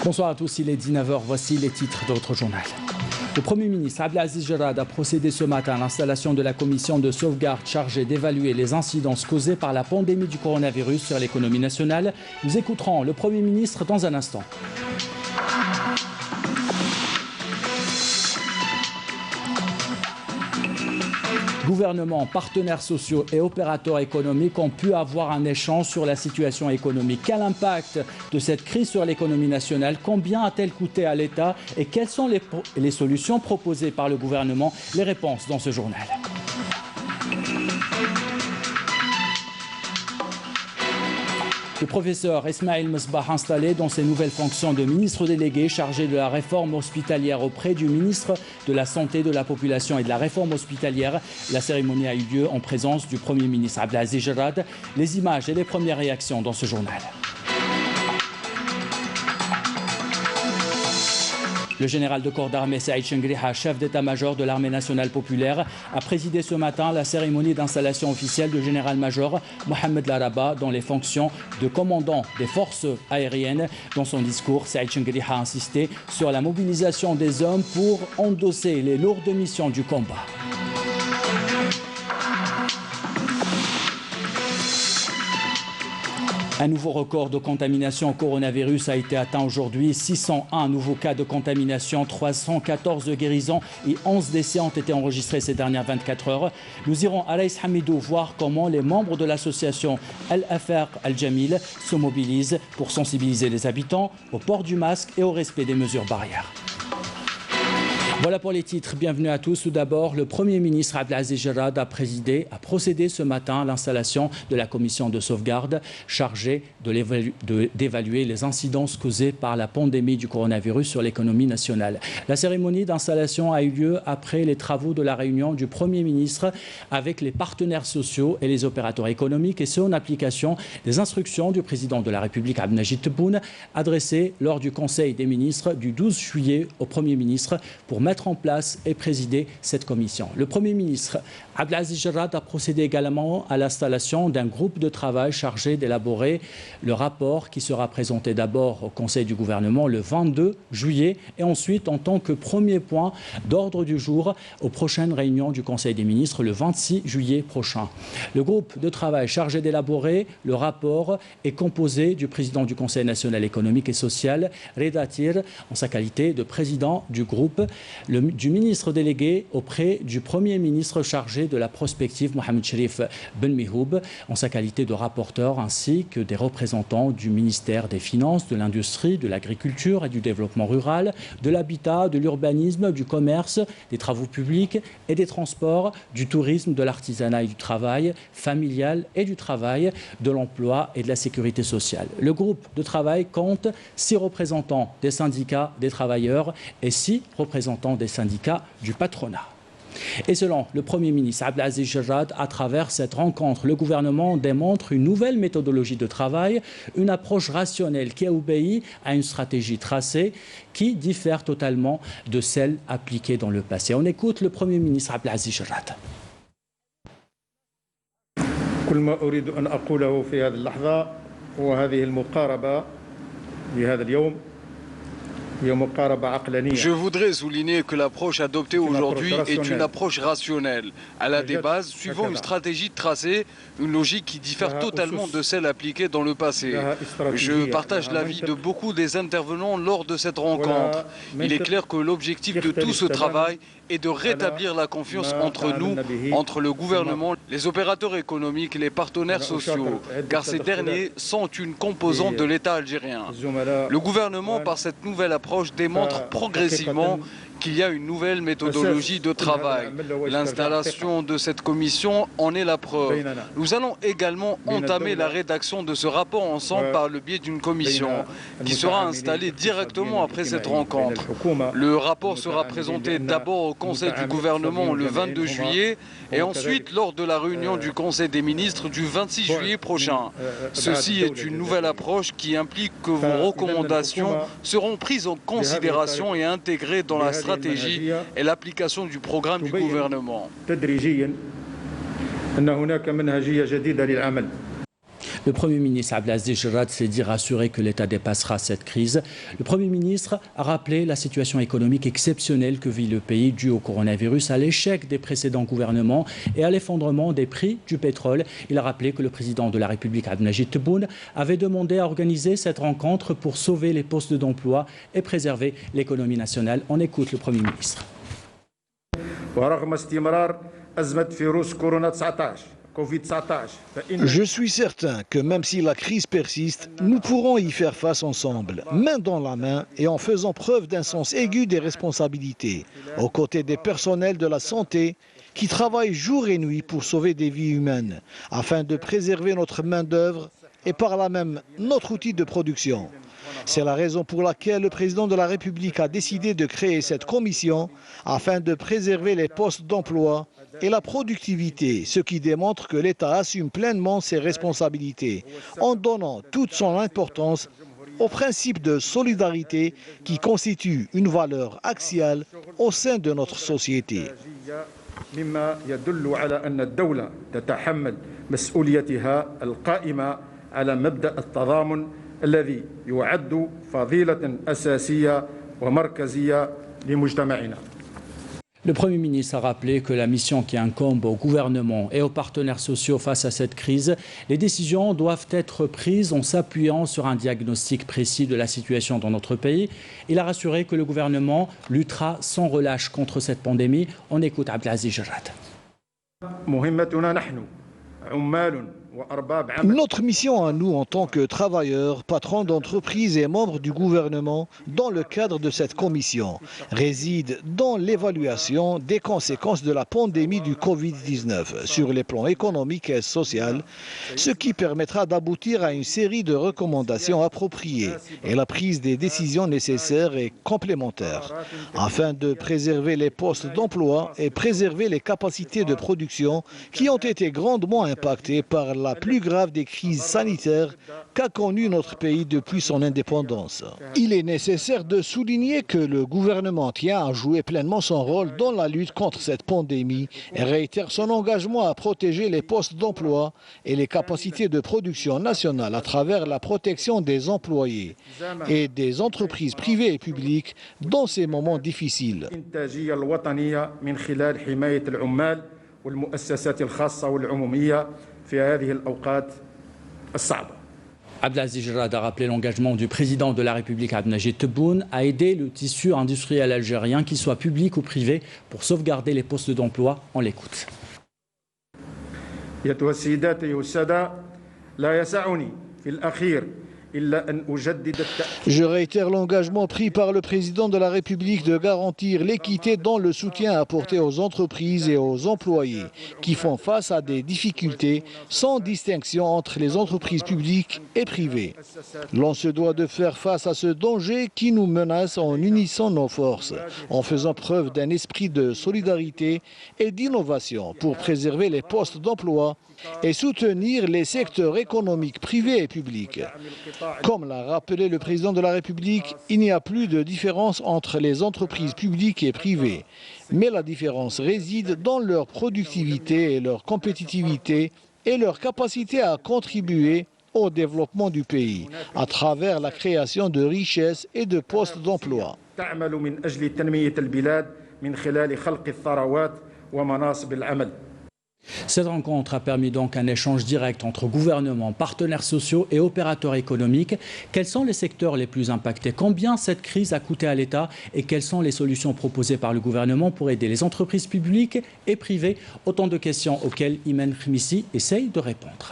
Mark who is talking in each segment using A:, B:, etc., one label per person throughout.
A: Bonsoir à tous, il est 19h, voici les titres de votre journal. Le Premier ministre Abdelaziz Jarrad a procédé ce matin à l'installation de la commission de sauvegarde chargée d'évaluer les incidences causées par la pandémie du coronavirus sur l'économie nationale. Nous écouterons le Premier ministre dans un instant. Gouvernement, partenaires sociaux et opérateurs économiques ont pu avoir un échange sur la situation économique. Quel impact de cette crise sur l'économie nationale? Combien a-t-elle coûté à l'État? Et quelles sont les solutions proposées par le gouvernement? Les réponses dans ce journal. Le professeur Ismail Mesbah, installé dans ses nouvelles fonctions de ministre délégué chargé de la réforme hospitalière auprès du ministre de la Santé, de la Population et de la Réforme hospitalière. La cérémonie a eu lieu en présence du Premier ministre Abdelaziz Jarrad. Les images et les premières réactions dans ce journal. Le général de corps d'armée Saïd Chengriha, chef d'état-major de l'armée nationale populaire, a présidé ce matin la cérémonie d'installation officielle du général-major Mohamed Laraba dans les fonctions de commandant des forces aériennes. Dans son discours, Saïd Chengriha a insisté sur la mobilisation des hommes pour endosser les lourdes missions du combat. Un nouveau record de contamination au coronavirus a été atteint aujourd'hui. 601 nouveaux cas de contamination, 314 de guérisons et 11 décès ont été enregistrés ces dernières 24 heures. Nous irons à Raïs Hamidou voir comment les membres de l'association Al-Afar Al-Jamil se mobilisent pour sensibiliser les habitants au port du masque et au respect des mesures barrières. Voilà pour les titres. Bienvenue à tous. Tout d'abord, le Premier ministre Abdelaziz Jarrad a procédé ce matin à l'installation de la commission de sauvegarde chargée d'évaluer les incidences causées par la pandémie du coronavirus sur l'économie nationale. La cérémonie d'installation a eu lieu après les travaux de la réunion du Premier ministre avec les partenaires sociaux et les opérateurs économiques, et ce en application des instructions du président de la République Abdelmajid Tebboune adressées lors du Conseil des ministres du 12 juillet au Premier ministre pour mettre en place et présider cette commission. Le Premier ministre Abdelaziz Jarrad a procédé également à l'installation d'un groupe de travail chargé d'élaborer le rapport qui sera présenté d'abord au Conseil du gouvernement le 22 juillet et ensuite en tant que premier point d'ordre du jour aux prochaines réunions du Conseil des ministres le 26 juillet prochain. Le groupe de travail chargé d'élaborer le rapport est composé du président du Conseil national économique et social, Reda Tir, en sa qualité de président du groupe, du ministre délégué auprès du Premier ministre chargé de la prospective, Mohamed Cherif Ben Mihoub, en sa qualité de rapporteur, ainsi que des représentants du ministère des Finances, de l'Industrie, de l'Agriculture et du Développement rural, de l'Habitat, de l'Urbanisme, du Commerce, des Travaux publics et des Transports, du Tourisme, de l'Artisanat et du Travail, familial et du Travail, de l'Emploi et de la Sécurité sociale. Le groupe de travail compte 6 représentants des syndicats des travailleurs et 6 représentants des syndicats du patronat. Et selon le Premier ministre Abdelaziz Jarrad, à travers cette rencontre, le gouvernement démontre une nouvelle méthodologie de travail, une approche rationnelle qui obéit à une stratégie tracée qui diffère totalement de celle appliquée dans le passé. On écoute le Premier ministre Abdelaziz Jarrad.
B: كل ما أريد أن أقوله في هذه اللحظة وهذه المقاربة لهذا اليوم.
C: Je voudrais souligner que l'approche adoptée aujourd'hui est une approche rationnelle. Elle a des bases suivant une stratégie tracée, une logique qui diffère totalement de celle appliquée dans le passé. Je partage l'avis de beaucoup des intervenants lors de cette rencontre. Il est clair que l'objectif de tout ce travail est de rétablir la confiance entre nous, entre le gouvernement, les opérateurs économiques et les partenaires sociaux, car ces derniers sont une composante de l'État algérien. Le gouvernement, par cette nouvelle approche, démontre progressivement qu'il y a une nouvelle méthodologie de travail. L'installation de cette commission en est la preuve. Nous allons également entamer la rédaction de ce rapport ensemble par le biais d'une commission qui sera installée directement après cette rencontre. Le rapport sera présenté d'abord au Conseil du gouvernement le 22 juillet et ensuite lors de la réunion du Conseil des ministres du 26 juillet prochain. Ceci est une nouvelle approche qui implique que vos recommandations seront prises en considération et intégrées dans la stratégie et l'application du programme du gouvernement.
A: Le Premier ministre Abdelaziz Jarrad s'est dit rassuré que l'État dépassera cette crise. Le Premier ministre a rappelé la situation économique exceptionnelle que vit le pays due au coronavirus, à l'échec des précédents gouvernements et à l'effondrement des prix du pétrole. Il a rappelé que le président de la République Abdelmajid Tebboune avait demandé à organiser cette rencontre pour sauver les postes d'emploi et préserver l'économie nationale. On écoute le Premier ministre.
D: Je suis certain que même si la crise persiste, nous pourrons y faire face ensemble, main dans la main et en faisant preuve d'un sens aigu des responsabilités, aux côtés des personnels de la santé qui travaillent jour et nuit pour sauver des vies humaines, afin de préserver notre main-d'œuvre et par là même notre outil de production. C'est la raison pour laquelle le président de la République a décidé de créer cette commission afin de préserver les postes d'emploi et la productivité, ce qui démontre que l'État assume pleinement ses responsabilités en donnant toute son importance au principe de solidarité qui constitue une valeur axiale au sein de notre société.
B: الذي يعد فضيلة أساسية ومركزية لمجتمعنا.
A: Le Premier ministre a rappelé que la mission qui incombe au gouvernement et aux partenaires sociaux face à cette crise, les décisions doivent être prises en s'appuyant sur un diagnostic précis de la situation dans notre pays. Il a rassuré que le gouvernement luttera sans relâche contre cette pandémie. On écoute Abdelaziz Jarrad.
D: Notre mission à nous en tant que travailleurs, patrons d'entreprise et membres du gouvernement dans le cadre de cette commission réside dans l'évaluation des conséquences de la pandémie du Covid-19 sur les plans économiques et sociaux, ce qui permettra d'aboutir à une série de recommandations appropriées et la prise des décisions nécessaires et complémentaires afin de préserver les postes d'emploi et préserver les capacités de production qui ont été grandement impactées par la plus grave des crises sanitaires qu'a connue notre pays depuis son indépendance. Il est nécessaire de souligner que le gouvernement tient à jouer pleinement son rôle dans la lutte contre cette pandémie et réitère son engagement à protéger les postes d'emploi et les capacités de production nationale à travers la protection des employés et des entreprises privées et publiques dans ces moments difficiles.
A: Abdelaziz Jarrad a rappelé l'engagement du président de la République Abdelmajid Tebboune à aider le tissu industriel algérien, qu'il soit public ou privé, pour sauvegarder les postes d'emploi. On l'écoute.
D: Je réitère l'engagement pris par le président de la République de garantir l'équité dans le soutien apporté aux entreprises et aux employés qui font face à des difficultés sans distinction entre les entreprises publiques et privées. L'on se doit de faire face à ce danger qui nous menace en unissant nos forces, en faisant preuve d'un esprit de solidarité et d'innovation pour préserver les postes d'emploi et soutenir les secteurs économiques privés et publics. Comme l'a rappelé le président de la République, il n'y a plus de différence entre les entreprises publiques et privées, mais la différence réside dans leur productivité et leur compétitivité et leur capacité à contribuer au développement du pays à travers la création de richesses et de postes d'emploi.
A: Cette rencontre a permis donc un échange direct entre gouvernements, partenaires sociaux et opérateurs économiques. Quels sont les secteurs les plus impactés? Combien cette crise a coûté à l'État? Et quelles sont les solutions proposées par le gouvernement pour aider les entreprises publiques et privées? Autant de questions auxquelles Imen Khmissi essaye de répondre.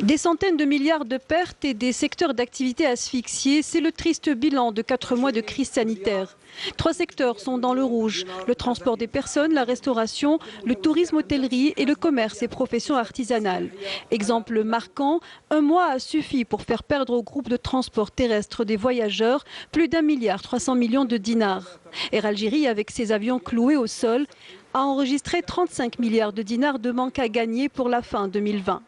E: Des centaines de milliards de pertes et des secteurs d'activité asphyxiés, c'est le triste bilan de 4 mois de crise sanitaire. 3 secteurs sont dans le rouge: le transport des personnes, la restauration, le tourisme hôtellerie et le commerce et professions artisanales. Exemple marquant, 1 mois a suffi pour faire perdre au groupe de transport terrestre des voyageurs plus d'1,3 milliard de dinars. Air Algérie, avec ses avions cloués au sol, a enregistré 35 milliards de dinars de manque à gagner pour la fin 2020.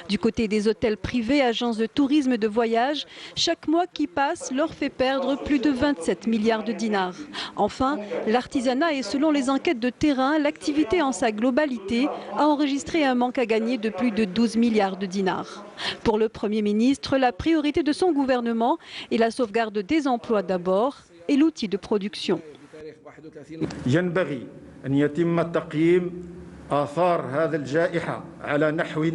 E: Du côté des hôtels privés, agences de tourisme et de voyage, chaque mois qui passe leur fait perdre plus de 27 milliards de dinars. Enfin, l'artisanat et selon les enquêtes de terrain, l'activité en sa globalité a enregistré un manque à gagner de plus de 12 milliards de dinars. Pour le Premier ministre, la priorité de son gouvernement est la sauvegarde des emplois d'abord et l'outil de production.
B: ينبغي أن يتم تقييم آثار هذه الجائحة على نحو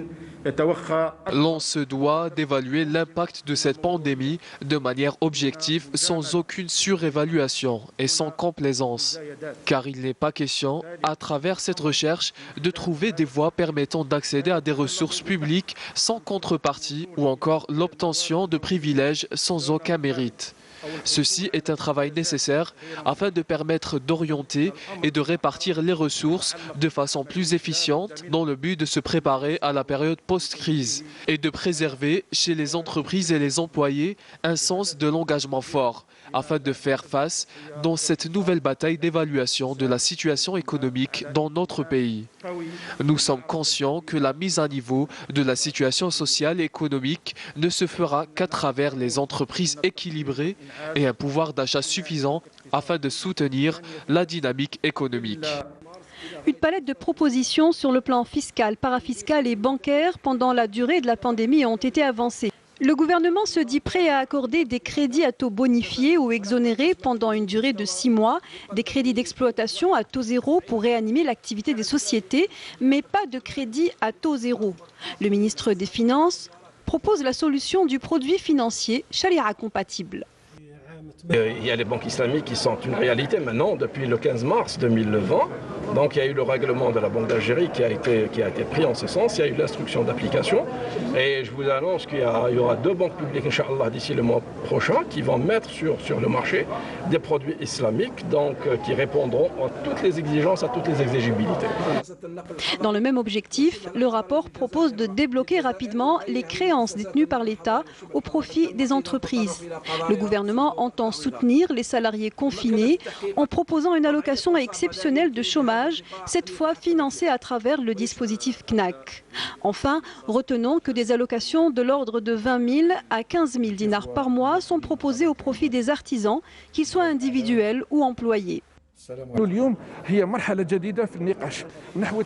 B: يتوخى.
F: L'on se doit d'évaluer l'impact de cette pandémie de manière objective, sans aucune surévaluation et sans complaisance. Car il n'est pas question, à travers cette recherche, de trouver des voies permettant d'accéder à des ressources publiques sans contrepartie ou encore l'obtention de privilèges sans aucun mérite. Ceci est un travail nécessaire afin de permettre d'orienter et de répartir les ressources de façon plus efficiente dans le but de se préparer à la période post-crise et de préserver chez les entreprises et les employés un sens de l'engagement fort afin de faire face dans cette nouvelle bataille d'évaluation de la situation économique dans notre pays. Nous sommes conscients que la mise à niveau de la situation sociale et économique ne se fera qu'à travers les entreprises équilibrées et un pouvoir d'achat suffisant afin de soutenir la dynamique économique.
E: Une palette de propositions sur le plan fiscal, parafiscal et bancaire pendant la durée de la pandémie ont été avancées. Le gouvernement se dit prêt à accorder des crédits à taux bonifiés ou exonérés pendant une durée de 6 mois, des crédits d'exploitation à taux zéro pour réanimer l'activité des sociétés, mais pas de crédit à taux zéro. Le ministre des Finances propose la solution du produit financier Sharia compatible.
G: Il y a les banques islamiques qui sont une réalité maintenant depuis le 15 mars 2020. Donc il y a eu le règlement de la Banque d'Algérie qui a été pris en ce sens. Il y a eu l'instruction d'application. Et je vous annonce qu'il y aura 2 banques publiques, Inch'Allah, d'ici le mois prochain, qui vont mettre sur le marché des produits islamiques donc, qui répondront à toutes les exigences, à toutes les exigibilités.
E: Dans le même objectif, le rapport propose de débloquer rapidement les créances détenues par l'État au profit des entreprises. Le gouvernement entend soutenir les salariés confinés en proposant une allocation exceptionnelle de chômage, cette fois financée à travers le dispositif CNAC. Enfin, retenons que des allocations de l'ordre de 20 000 à 15 000 dinars par mois sont proposées au profit des artisans, qu'ils soient individuels ou employés.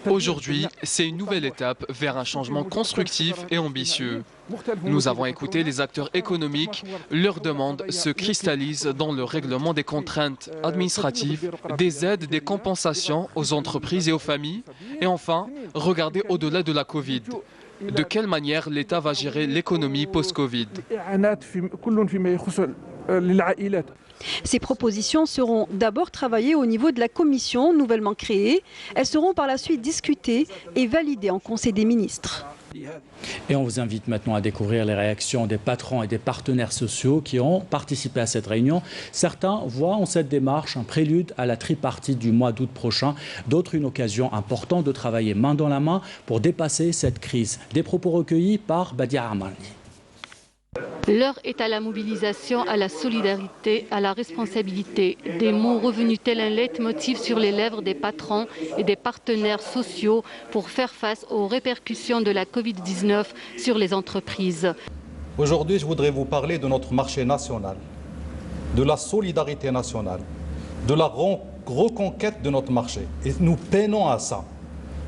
F: Aujourd'hui, c'est une nouvelle étape vers un changement constructif et ambitieux. Nous avons écouté les acteurs économiques, leurs demandes se cristallisent dans le règlement des contraintes administratives, des aides, des compensations aux entreprises et aux familles. Et enfin, regardez au-delà de la Covid. De quelle manière l'État va gérer l'économie post-Covid ?
E: Ces propositions seront d'abord travaillées au niveau de la commission nouvellement créée. Elles seront par la suite discutées et validées en Conseil des ministres.
A: Et on vous invite maintenant à découvrir les réactions des patrons et des partenaires sociaux qui ont participé à cette réunion. Certains voient en cette démarche un prélude à la tripartite du mois d'août prochain. D'autres une occasion importante de travailler main dans la main pour dépasser cette crise. Des propos recueillis par Badia Armani.
H: L'heure est à la mobilisation, à la solidarité, à la responsabilité. Des mots revenus tel un leitmotiv sur les lèvres des patrons et des partenaires sociaux pour faire face aux répercussions de la Covid-19 sur les entreprises.
I: Aujourd'hui, je voudrais vous parler de notre marché national, de la solidarité nationale, de la reconquête de notre marché. Et nous peinons à ça.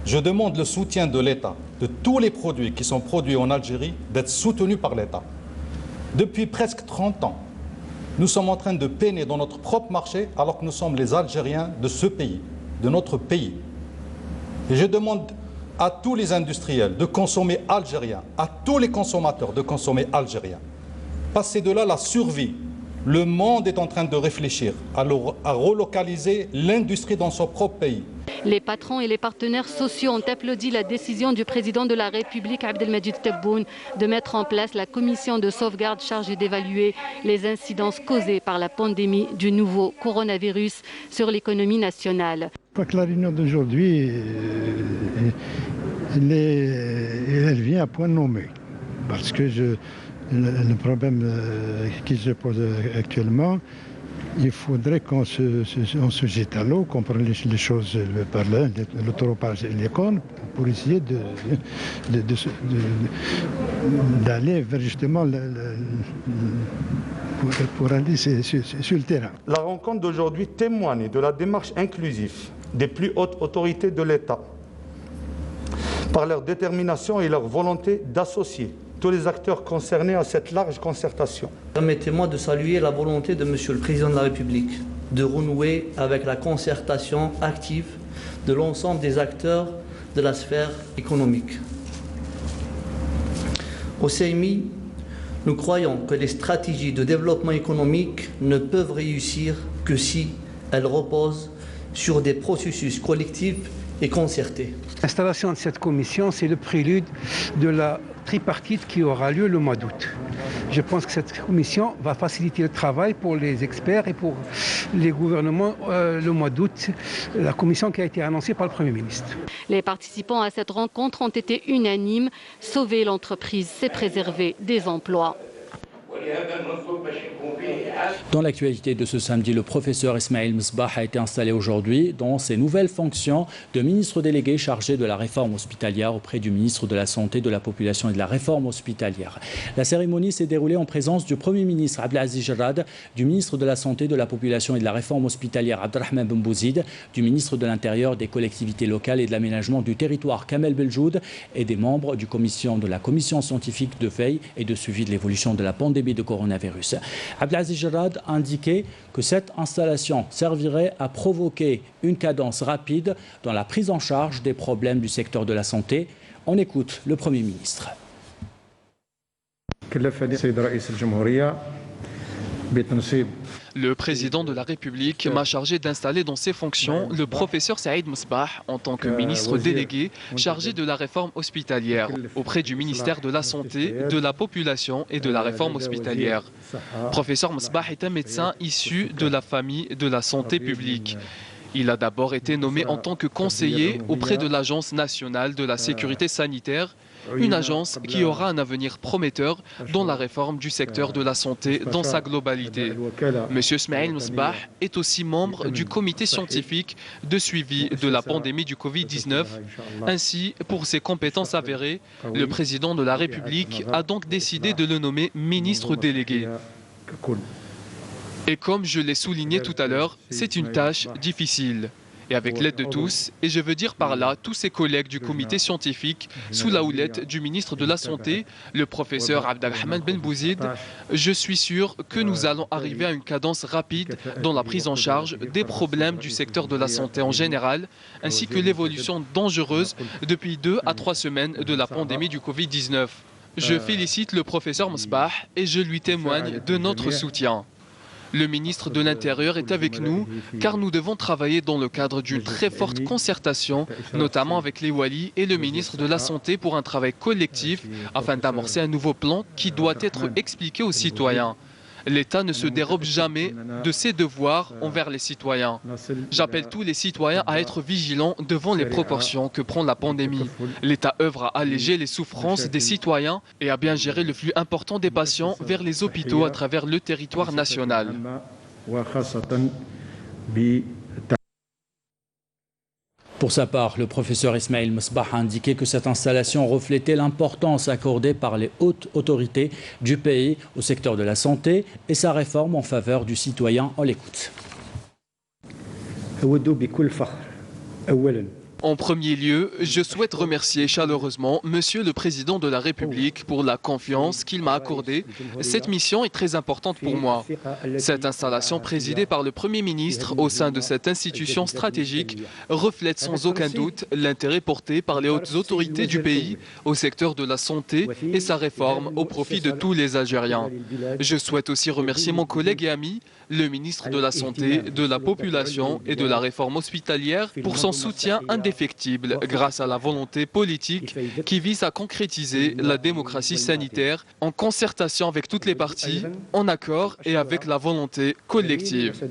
I: Je demande le soutien de l'État, de tous les produits qui sont produits en Algérie, d'être soutenus par l'État. Depuis presque 30 ans, nous sommes en train de peiner dans notre propre marché alors que nous sommes les Algériens de ce pays, de notre pays. Et je demande à tous les industriels de consommer algérien, à tous les consommateurs de consommer algérien. Passer de là la survie. Le monde est en train de réfléchir à relocaliser l'industrie dans son propre pays.
H: Les patrons et les partenaires sociaux ont applaudi la décision du président de la République, Abdelmadjid Tebboune, de mettre en place la commission de sauvegarde chargée d'évaluer les incidences causées par la pandémie du nouveau coronavirus sur l'économie nationale.
J: Je crois que la réunion d'aujourd'hui, elle vient à point nommé, parce que le problème qui se pose actuellement, il faudrait qu'on se jette à l'eau, qu'on prenne les choses par là, le taureau par les cornes, pour essayer d'aller vers justement pour aller sur le terrain.
K: La rencontre d'aujourd'hui témoigne de la démarche inclusive des plus hautes autorités de l'État, par leur détermination et leur volonté d'associer tous les acteurs concernés à cette large concertation.
L: Permettez-moi de saluer la volonté de Monsieur le Président de la République de renouer avec la concertation active de l'ensemble des acteurs de la sphère économique. Au CMI, nous croyons que les stratégies de développement économique ne peuvent réussir que si elles reposent sur des processus collectifs et concertés.
M: L'installation de cette commission, c'est le prélude de la tripartite qui aura lieu le mois d'août. Je pense que cette commission va faciliter le travail pour les experts et pour les gouvernements le mois d'août, la commission qui a été annoncée par le Premier ministre.
H: Les participants à cette rencontre ont été unanimes. Sauver l'entreprise, c'est préserver des emplois.
A: Dans l'actualité de ce samedi, le professeur Ismail Msbah a été installé aujourd'hui dans ses nouvelles fonctions de ministre délégué chargé de la réforme hospitalière auprès du ministre de la Santé, de la Population et de la Réforme hospitalière. La cérémonie s'est déroulée en présence du Premier ministre Abdelaziz Jarrad, du ministre de la Santé, de la Population et de la Réforme hospitalière Abdelrahman Ben Bouzid, du ministre de l'Intérieur, des collectivités locales et de l'aménagement du territoire Kamel Beljoud et des membres de la commission scientifique de veille et de suivi de l'évolution de la pandémie de coronavirus. Abdelaziz Jarrad a indiqué que cette installation servirait à provoquer une cadence rapide dans la prise en charge des problèmes du secteur de la santé. On écoute le Premier ministre.
F: Le président de la République m'a chargé d'installer dans ses fonctions le professeur Saïd Msbah en tant que ministre délégué chargé de la réforme hospitalière auprès du ministère de la Santé, de la Population et de la Réforme hospitalière. Professeur Msbah est un médecin issu de la famille de la santé publique. Il a d'abord été nommé en tant que conseiller auprès de l'Agence nationale de la sécurité sanitaire, une agence qui aura un avenir prometteur dans la réforme du secteur de la santé dans sa globalité. Monsieur Ismail Msbah est aussi membre du comité scientifique de suivi de la pandémie du Covid-19. Ainsi, pour ses compétences avérées, le président de la République a donc décidé de le nommer ministre délégué. Et comme je l'ai souligné tout à l'heure, c'est une tâche difficile. Et avec l'aide de tous, et je veux dire par là tous ses collègues du comité scientifique, sous la houlette du ministre de la Santé, le professeur Abdelrahman Ben Bouzid, je suis sûr que nous allons arriver à une cadence rapide dans la prise en charge des problèmes du secteur de la santé en général, ainsi que l'évolution dangereuse depuis 2 à 3 semaines de la pandémie du Covid-19. Je félicite le professeur Msbah et je lui témoigne de notre soutien. Le ministre de l'Intérieur est avec nous car nous devons travailler dans le cadre d'une très forte concertation, notamment avec les Walis et le ministre de la Santé pour un travail collectif afin d'amorcer un nouveau plan qui doit être expliqué aux citoyens. L'État ne se dérobe jamais de ses devoirs envers les citoyens. J'appelle tous les citoyens à être vigilants devant les proportions que prend la pandémie. L'État œuvre à alléger les souffrances des citoyens et à bien gérer le flux important des patients vers les hôpitaux à travers le territoire national.
A: Pour sa part, le professeur Ismail Msbah a indiqué que cette installation reflétait l'importance accordée par les hautes autorités du pays au secteur de la santé et sa réforme en faveur du citoyen. On l'écoute.
F: En premier lieu, je souhaite remercier chaleureusement Monsieur le Président de la République pour la confiance qu'il m'a accordée. Cette mission est très importante pour moi. Cette installation présidée par le Premier ministre au sein de cette institution stratégique reflète sans aucun doute l'intérêt porté par les hautes autorités du pays au secteur de la santé et sa réforme au profit de tous les Algériens. Je souhaite aussi remercier mon collègue et ami, le ministre de la Santé, de la Population et de la Réforme hospitalière pour son soutien indéfectible grâce à la volonté politique qui vise à concrétiser la démocratie sanitaire en concertation avec toutes les parties, en accord et avec la volonté collective.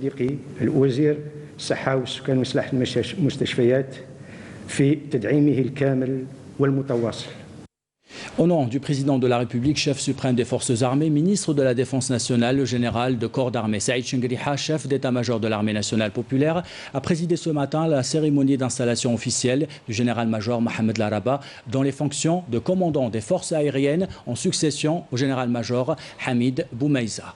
A: Au nom du président de la République, chef suprême des forces armées, ministre de la Défense nationale, le général de corps d'armée Saïd Chengriha, chef d'état-major de l'armée nationale populaire, a présidé ce matin la cérémonie d'installation officielle du général-major Mohamed Laraba dans les fonctions de commandant des forces aériennes en succession au général-major Hamid Boumaïza.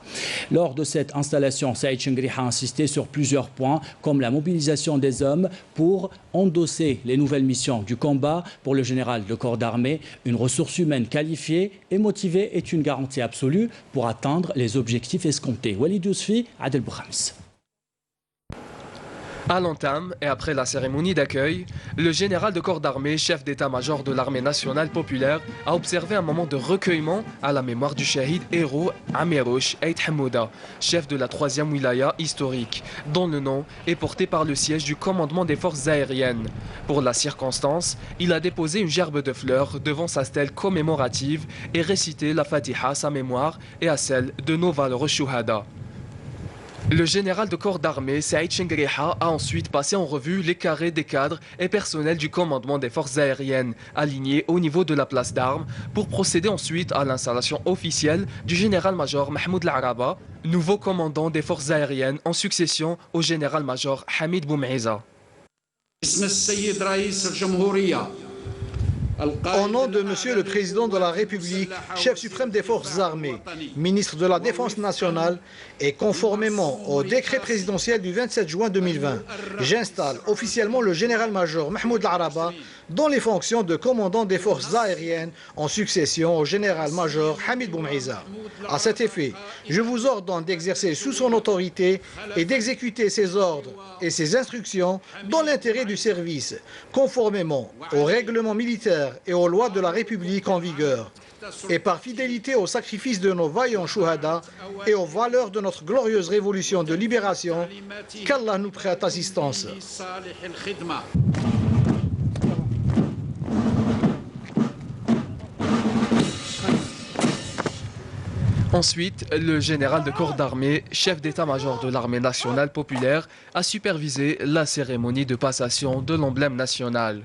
A: Lors de cette installation, Saïd Chengriha a insisté sur plusieurs points comme la mobilisation des hommes pour endosser les nouvelles missions du combat. Pour le général de corps d'armée, une ressource humaine qualifiée et motivée est une garantie absolue pour atteindre les objectifs escomptés. Walid Yousfi, Adel Boukhams.
F: À l'entame et après la cérémonie d'accueil, le général de corps d'armée, chef d'état-major de l'armée nationale populaire, a observé un moment de recueillement à la mémoire du shahid héros Amirouche Eid Hamouda, chef de la 3e wilaya historique, dont le nom est porté par le siège du commandement des forces aériennes. Pour la circonstance, il a déposé une gerbe de fleurs devant sa stèle commémorative et récité la Fatiha à sa mémoire et à celle de nos valeureux shuhada. Le général de corps d'armée, Saïd Chengriha, a ensuite passé en revue les carrés des cadres et personnels du commandement des forces aériennes, alignés au niveau de la place d'armes, pour procéder ensuite à l'installation officielle du général-major Mahmoud Laraba, nouveau commandant des forces aériennes en succession au général-major Hamid Boumaïza.
D: Au nom de Monsieur le Président de la République, chef suprême des forces armées, ministre de la Défense nationale et conformément au décret présidentiel du 27 juin 2020, j'installe officiellement le général-major Mahmoud Laraba dans les fonctions de commandant des forces aériennes en succession au général-major Hamid Boumaïza. À cet effet, je vous ordonne d'exercer sous son autorité et d'exécuter ses ordres et ses instructions dans l'intérêt du service, conformément aux règlements militaires et aux lois de la République en vigueur, et par fidélité au sacrifice de nos vaillants shuhada et aux valeurs de notre glorieuse révolution de libération, qu'Allah nous prête assistance.
F: Ensuite, le général de corps d'armée, chef d'état-major de l'armée nationale populaire, a supervisé la cérémonie de passation de l'emblème national.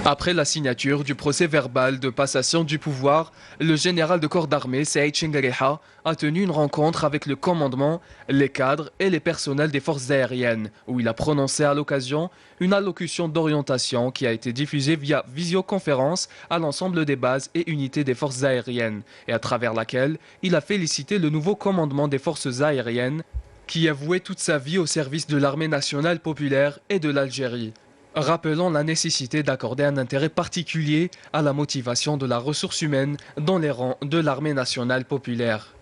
F: Après la signature du procès verbal de passation du pouvoir, le général de corps d'armée Saïd Chengriha a tenu une rencontre avec le commandement, les cadres et les personnels des forces aériennes, où il a prononcé à l'occasion une allocution d'orientation qui a été diffusée via visioconférence à l'ensemble des bases et unités des forces aériennes, et à travers laquelle il a félicité le nouveau commandement des forces aériennes qui a voué toute sa vie au service de l'armée nationale populaire et de l'Algérie, rappelant la nécessité d'accorder un intérêt particulier à la motivation de la ressource humaine dans les rangs de l'armée nationale populaire.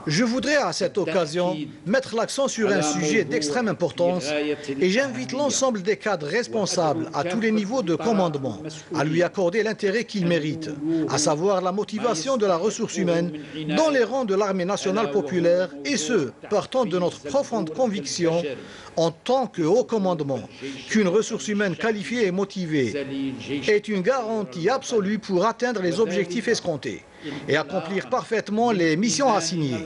D: Je voudrais à cette occasion mettre l'accent sur un sujet d'extrême importance et j'invite l'ensemble des cadres responsables à tous les niveaux de commandement à lui accorder l'intérêt qu'il mérite, à savoir la motivation de la ressource humaine dans les rangs de l'armée nationale populaire, et ce, partant de notre profonde conviction en tant que haut commandement qu'une ressource humaine qualifiée et motivée est une garantie absolue pour atteindre les objectifs escomptés et accomplir parfaitement les missions assignées.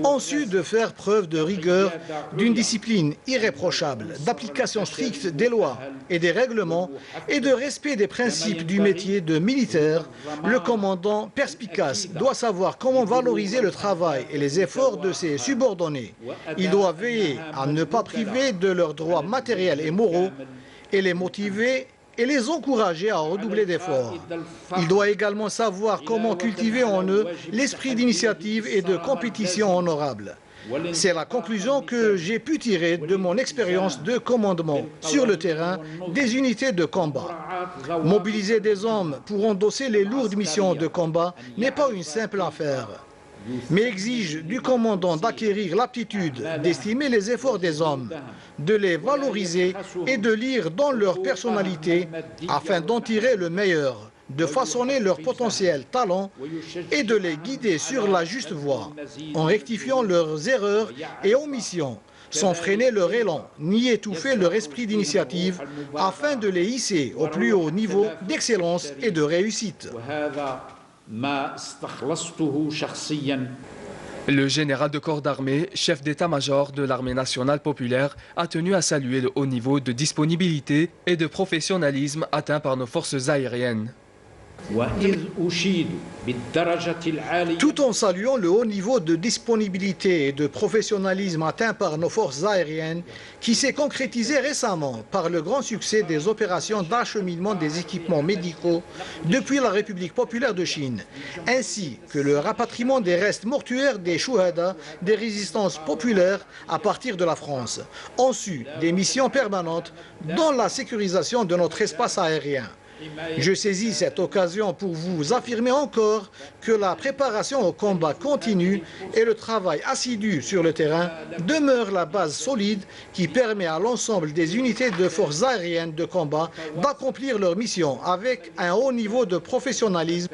D: Ensuite, de faire preuve de rigueur, d'une discipline irréprochable, d'application stricte des lois et des règlements et de respect des principes du métier de militaire, le commandant perspicace doit savoir comment valoriser le travail et les efforts de ses subordonnés. Il doit veiller à ne pas priver de leurs droits matériels et moraux et les motiver et les encourager à redoubler d'efforts. Il doit également savoir comment cultiver en eux l'esprit d'initiative et de compétition honorable. C'est la conclusion que j'ai pu tirer de mon expérience de commandement sur le terrain des unités de combat. Mobiliser des hommes pour endosser les lourdes missions de combat n'est pas une simple affaire, mais exige du commandant d'acquérir l'aptitude d'estimer les efforts des hommes, de les valoriser et de lire dans leur personnalité afin d'en tirer le meilleur, de façonner leur potentiel talent et de les guider sur la juste voie, en rectifiant leurs erreurs et omissions, sans freiner leur élan, ni étouffer leur esprit d'initiative, afin de les hisser au plus haut niveau d'excellence et de réussite.
F: Le général de corps d'armée, chef d'état-major de l'armée nationale populaire, a tenu à saluer le haut niveau de disponibilité et de professionnalisme atteint par nos forces aériennes.
D: Tout en saluant le haut niveau de disponibilité et de professionnalisme atteint par nos forces aériennes, qui s'est concrétisé récemment par le grand succès des opérations d'acheminement des équipements médicaux depuis la République populaire de Chine, ainsi que le rapatriement des restes mortuaires des Chouhada des résistances populaires à partir de la France, ont su des missions permanentes dans la sécurisation de notre espace aérien. Je saisis cette occasion pour vous affirmer encore que la préparation au combat continue et le travail assidu sur le terrain demeure la base solide qui permet à l'ensemble des unités de forces aériennes de combat d'accomplir leur mission avec un haut niveau de professionnalisme,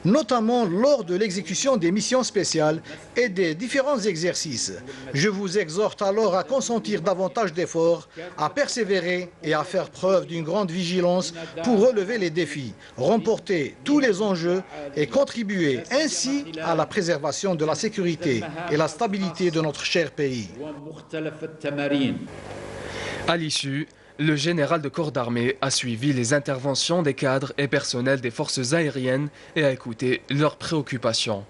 D: notamment lors de l'exécution des missions spéciales et des différents exercices. Je vous exhorte alors à consentir davantage d'efforts, à persévérer et à faire preuve d'une grande vigilance pour relever les défis, remporter tous les enjeux et contribuer ainsi à la préservation de la sécurité et la stabilité de notre cher pays.
F: À l'issue, le général de corps d'armée a suivi les interventions des cadres et personnels des forces aériennes et a écouté leurs préoccupations.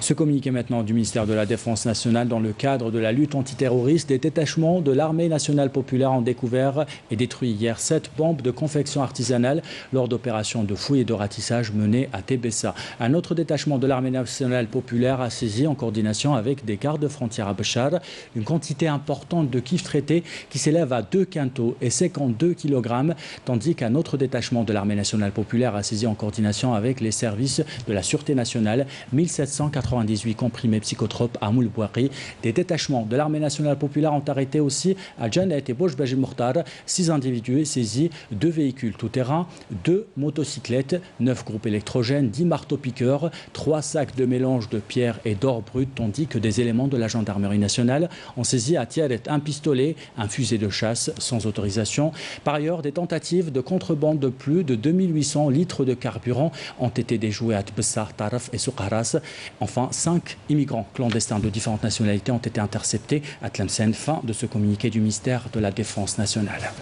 A: Ce communiqué maintenant du ministère de la Défense nationale dans le cadre de la lutte antiterroriste, des détachements de l'armée nationale populaire ont découvert et détruit hier 7 bombes de confection artisanale lors d'opérations de fouilles et de ratissage menées à Tébessa. Un autre détachement de l'armée nationale populaire a saisi en coordination avec des gardes-frontières à Béchar une quantité importante de cuivre traité qui s'élève à 2 quintaux et 52 kg, tandis qu'un autre détachement de l'armée nationale populaire a saisi en coordination avec les services de la Sûreté nationale 1798 comprimés psychotropes à Moulbouari. Des détachements de l'armée nationale populaire ont arrêté aussi à Djanet et Bouj-Baji-Mourtar 6 individus et saisi 2 véhicules tout-terrain, 2 motocyclettes, 9 groupes électrogènes, 10 marteaux-piqueurs, 3 sacs de mélange de pierre et d'or brut, tandis que des éléments de la gendarmerie nationale ont saisi à Tiaret un pistolet, un fusil de chasse sans autorisation. Par ailleurs, des tentatives de contrebande de plus de 2800 litres de carburant ont été déjouées à Tbessa, Taraf et Soukaras. Enfin, 5 immigrants clandestins de différentes nationalités ont été interceptés à Tlemcen. Fin de ce communiqué du ministère de la Défense nationale.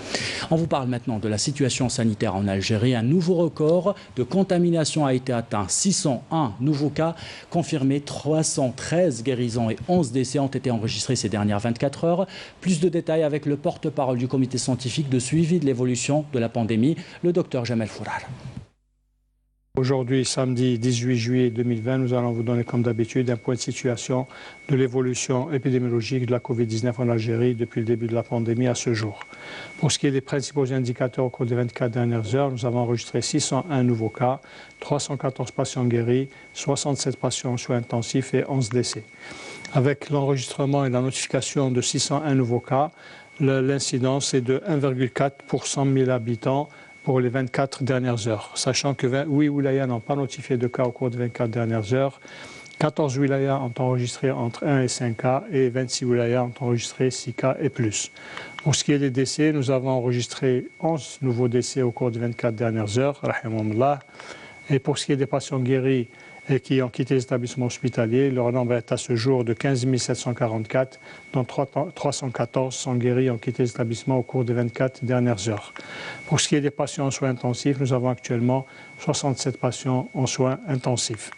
A: On vous parle maintenant de la situation sanitaire en Algérie. Un nouveau record de contamination a été atteint. 601 nouveaux cas confirmés, 313 guérisons et 11 décès ont été enregistrés ces dernières 24 heures. Plus de détails avec le porte-parole du comité scientifique de suivi de l'évolution de la pandémie, le docteur Jamel Fourar.
N: Aujourd'hui, samedi 18 juillet 2020, nous allons vous donner comme d'habitude un point de situation de l'évolution épidémiologique de la Covid-19 en Algérie depuis le début de la pandémie à ce jour. Pour ce qui est des principaux indicateurs au cours des 24 dernières heures, nous avons enregistré 601 nouveaux cas, 314 patients guéris, 67 patients en soins intensifs et 11 décès. Avec l'enregistrement et la notification de 601 nouveaux cas, l'incidence est de 1,4 pour 100 000 habitants pour les 24 dernières heures, sachant que 8 wilayas n'ont pas notifié de cas au cours des 24 dernières heures, 14 wilayas ont enregistré entre 1 et 5 cas et 26 wilayas ont enregistré 6 cas et plus. Pour ce qui est des décès, nous avons enregistré 11 nouveaux décès au cours des 24 dernières heures, rahimahumullah. Et pour ce qui est des patients guéris et qui ont quitté les établissements hospitaliers, leur nombre est à ce jour de 15 744, dont 314 sont guéris et ont quitté les établissements au cours des 24 dernières heures. Pour ce qui est des patients en soins intensifs, nous avons actuellement 67 patients en soins intensifs.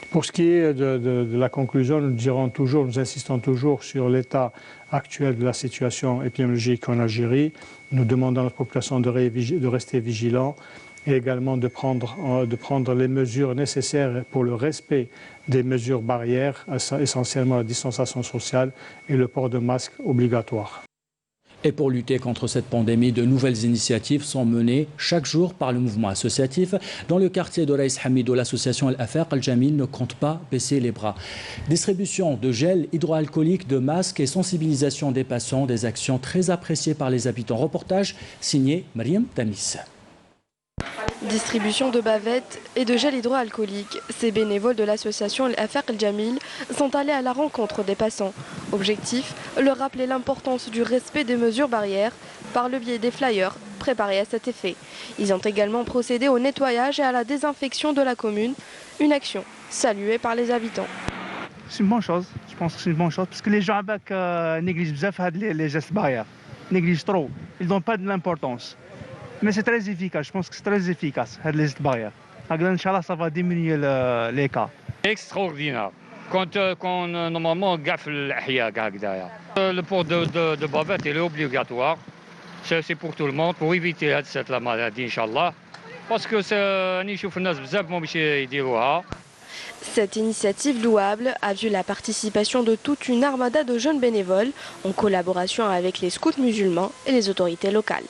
N: Pour ce qui est de la conclusion, nous insistons toujours sur l'état actuel de la situation épidémiologique en Algérie. Nous demandons à notre population de rester vigilants et également de prendre les mesures nécessaires pour le respect des mesures barrières, essentiellement la distanciation sociale et le port de masque obligatoire.
A: Et pour lutter contre cette pandémie, de nouvelles initiatives sont menées chaque jour par le mouvement associatif. Dans le quartier de Reis Hamidou, l'association Al-Afaq Al-Jamil ne compte pas baisser les bras. Distribution de gel hydroalcoolique, de masques et sensibilisation des passants, des actions très appréciées par les habitants. Reportage signé Mariam Tamis.
O: Distribution de bavettes et de gel hydroalcoolique. Ces bénévoles de l'association Al-Afaq Al-Jamil sont allés à la rencontre des passants. Objectif, leur rappeler l'importance du respect des mesures barrières par le biais des flyers préparés à cet effet. Ils ont également procédé au nettoyage et à la désinfection de la commune, une action saluée par les habitants.
P: C'est une bonne chose, je pense que c'est une bonne chose, parce que les gens négligent les gestes barrières, négligent trop, ils ne donnent pas de l'importance. Mais c'est très efficace, je pense que c'est très efficace, les gestes barrières. Inch'Allah, ça va diminuer les cas.
Q: Extraordinaire. Quand normalement, on gaffe le port de bavette est obligatoire. C'est pour tout le monde, pour éviter cette maladie, Inch'Allah. Parce que
O: cette initiative louable a vu la participation de toute une armada de jeunes bénévoles en collaboration avec les scouts musulmans et les autorités locales.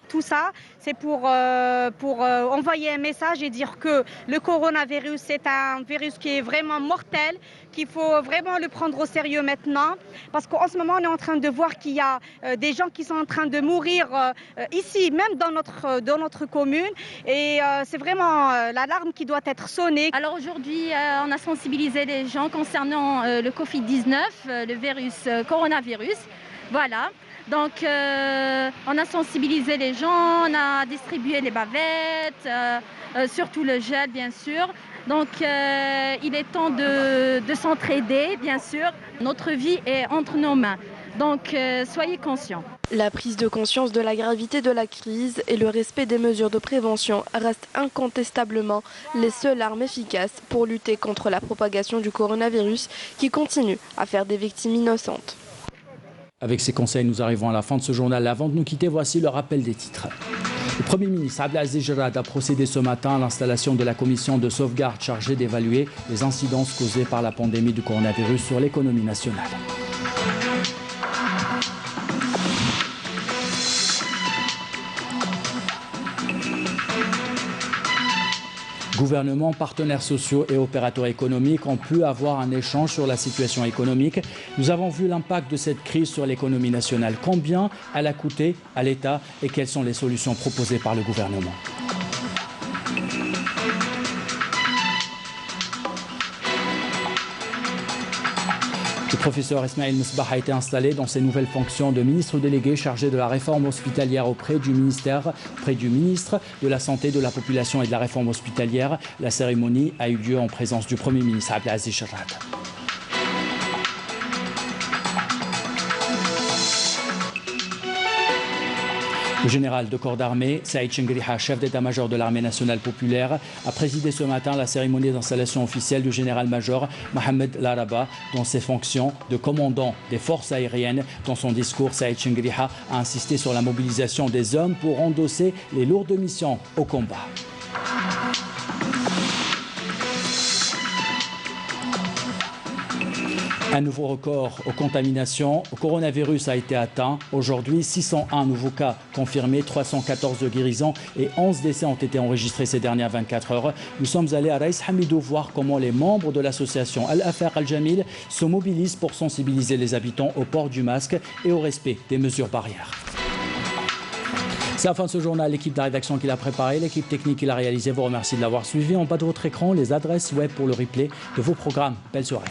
R: Tout ça, c'est pour envoyer un message et dire que le coronavirus, c'est un virus qui est vraiment mortel, qu'il faut vraiment le prendre au sérieux maintenant. Parce qu'en ce moment, on est en train de voir qu'il y a des gens qui sont en train de mourir ici, même dans notre commune. Et c'est vraiment l'alarme qui doit être sonnée.
S: Alors aujourd'hui, on a sensibilisé les gens concernant le Covid-19, le virus coronavirus. Voilà. Donc, on a sensibilisé les gens, on a distribué les bavettes, surtout le gel, bien sûr. Donc, il est temps de s'entraider, bien sûr. Notre vie est entre nos mains. Donc, soyez conscients.
O: La prise de conscience de la gravité de la crise et le respect des mesures de prévention restent incontestablement les seules armes efficaces pour lutter contre la propagation du coronavirus qui continue à faire des victimes innocentes.
A: Avec ces conseils, nous arrivons à la fin de ce journal. Avant de nous quitter, voici le rappel des titres. Le Premier ministre Abdelaziz Jarrad a procédé ce matin à l'installation de la commission de sauvegarde chargée d'évaluer les incidences causées par la pandémie du coronavirus sur l'économie nationale. Gouvernement, partenaires sociaux et opérateurs économiques ont pu avoir un échange sur la situation économique. Nous avons vu l'impact de cette crise sur l'économie nationale. Combien elle a coûté à l'État et quelles sont les solutions proposées par le gouvernement. Le professeur Ismaël Mesbah a été installé dans ses nouvelles fonctions de ministre délégué chargé de la réforme hospitalière auprès du ministre de la Santé, de la Population et de la Réforme hospitalière. La cérémonie a eu lieu en présence du Premier ministre Abdelaziz Jarrad. Le général de corps d'armée, Saïd Chengriha, chef d'état-major de l'armée nationale populaire, a présidé ce matin la cérémonie d'installation officielle du général-major Mohamed Laraba dans ses fonctions de commandant des forces aériennes. Dans son discours, Saïd Chengriha a insisté sur la mobilisation des hommes pour endosser les lourdes missions au combat. Un nouveau record aux contaminations au coronavirus a été atteint. Aujourd'hui, 601 nouveaux cas confirmés, 314 guérisons et 11 décès ont été enregistrés ces dernières 24 heures. Nous sommes allés à Raïs Hamidou voir comment les membres de l'association Al-Afaq Al-Jamil se mobilisent pour sensibiliser les habitants au port du masque et au respect des mesures barrières. C'est la fin de ce journal. L'équipe de la rédaction qui l'a préparé, l'équipe technique qui l'a réalisé vous remercie de l'avoir suivi. En bas de votre écran, les adresses web pour le replay de vos programmes. Belle soirée.